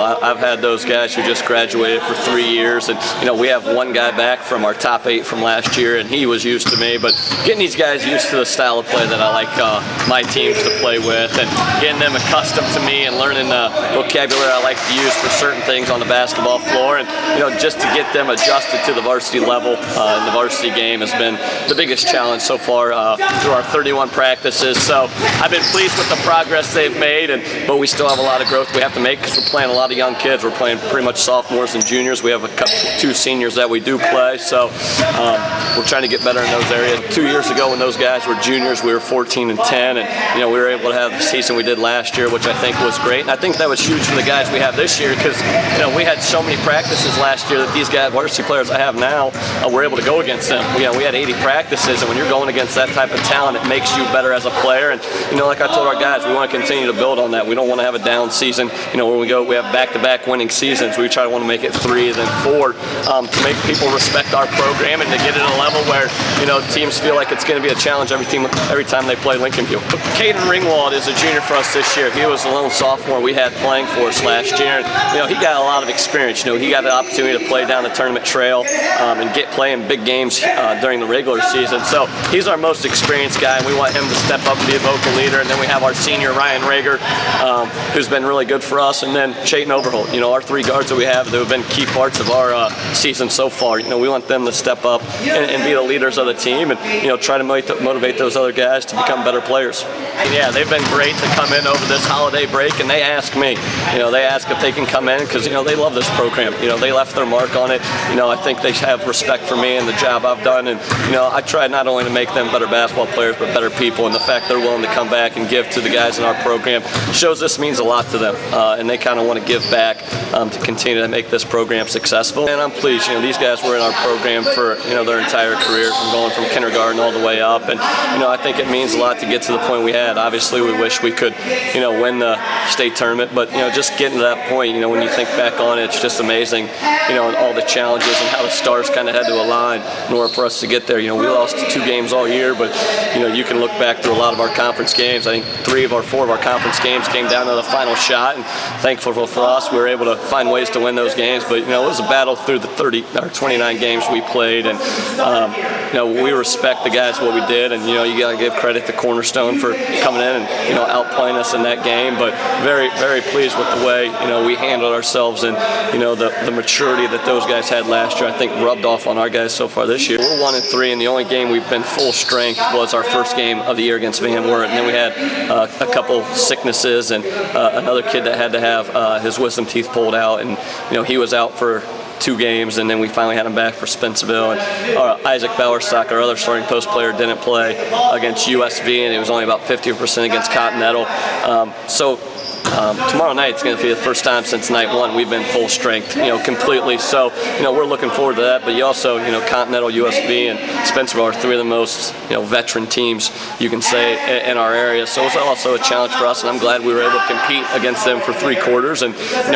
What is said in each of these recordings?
I've had those guys who just graduated for 3 years, and we have one guy back from our top 8 from last year, and he was used to me. But getting these guys used to the style of play that I like my teams to play with, and getting them accustomed to me and learning the vocabulary I like to use for certain things on the basketball floor, and just to get them adjusted to the varsity level in the varsity game has been the biggest challenge so far through our 31 practices. So I've been pleased with the progress they've made, but we still have a lot of growth we have to make because we're playing a lot of young kids. We're playing pretty much sophomores and juniors. We have two seniors that we do play, so we're trying to get better in those areas. 2 years ago when those guys were juniors, we were 14 and 10, and we were able to have the season we did last year, which I think was great. And I think that was huge for the guys we have this year because we had so many practices last year that these guys, varsity players I have now, were able to go against them. We had 80 practices, and when you're going against that type of talent, it makes you better as a player. And like I told our guys, we want to continue to build on that. We don't want to have a down season. When we have back-to-back winning seasons, we try to want to make it 3 then 4 to make people respect our program and to get it at a level where teams feel like it's going to be a challenge every time they play Lincolnview. Caden Ringwald is a junior for us this year. He was the lone sophomore we had playing for us last year. And, he got a lot of experience. He got the opportunity to play down the tournament trail and playing big games during the regular season. So he's our most experienced guy, and we want him to step up and be a vocal leader. And then we have our senior Ryan Rager, who's been really good for us, and then Chayton Overholt. Our 3 guards that we have that have been key parts of our season so far. We want them to step up and be the leaders of the team, and try to motivate those other guys to become better players. And yeah, they've been great to come in over this holiday break, and they ask me. They ask if they can come in because they love this program. They left their mark on it. I think they have respect for me and the job I've done, and I try not only to make them better basketball players but better people, and the fact they're willing to come back and give to the guys in our program shows this means a lot to them, and they kind of want to give back to continue to make this program successful. And I'm pleased. These guys were in our program for their entire career, from going from kindergarten all the way up, and I think it means a lot to get to the point we had. Obviously, we wish we could win the state tournament, but just getting to that point, when you think back on it, it's just amazing, and all the challenges and how the stars kind of had to align in order for us to get there. We lost 2 games all year, but you can look back through a lot of our conference games. I think 3 of our 4 of our conference games came down to the final shot, and thankful for us, we were able to find ways to win those games. But it was a battle through the 29 games we played, and we respect the guys what we did, and you got to give credit to Cornerstone for coming in and outplaying us in that game. But very, very pleased with the way we handled ourselves, and the maturity that those guys had last year, I think rubbed off on our guys so far this year. We're 1 and 3, and the only game we've been full strength was our first game of the year against Van Wert, and then we had a couple sicknesses, and another kid that had to have his wisdom teeth pulled out, and he was out for 2 games, and then we finally had him back for Spencerville. And Isaac Bowerstock, our other starting post player, didn't play against USV, and it was only about 50% against Continental. Tomorrow night it's going to be the first time since night 1 we've been full strength, completely. So, we're looking forward to that. But you also, Continental, USB, and Spencerville are 3 of the most, veteran teams you can say in our area. So it's also a challenge for us, and I'm glad we were able to compete against them for 3 quarters and,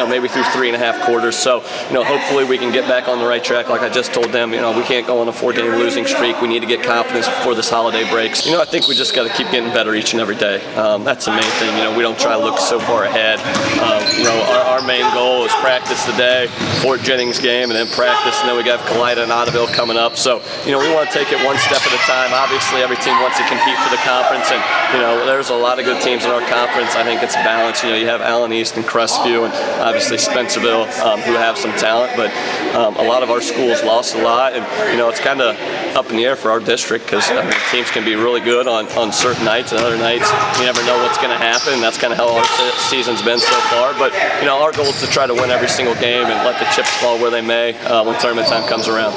maybe through 3.5 quarters. So, hopefully we can get back on the right track. Like I just told them, we can't go on a 4-game losing streak. We need to get confidence before this holiday breaks. I think we just got to keep getting better each and every day. That's the main thing. We don't try to look so far ahead. Our main goal is practice today, Fort Jennings game, and then practice, and then we got Kalida and Ottaville coming up. So, we want to take it one step at a time. Obviously, every team wants to compete for the conference, and, there's a lot of good teams in our conference. I think it's balanced. You have Allen East and Crestview, and obviously Spencerville, who have some talent, but a lot of our schools lost a lot, and, it's kind of up in the air for our district because teams can be really good on certain nights, and other nights you never know what's going to happen, and that's kind of how our season's been so far. But our goal is to try to win every single game and let the chips fall where they may when tournament time comes around.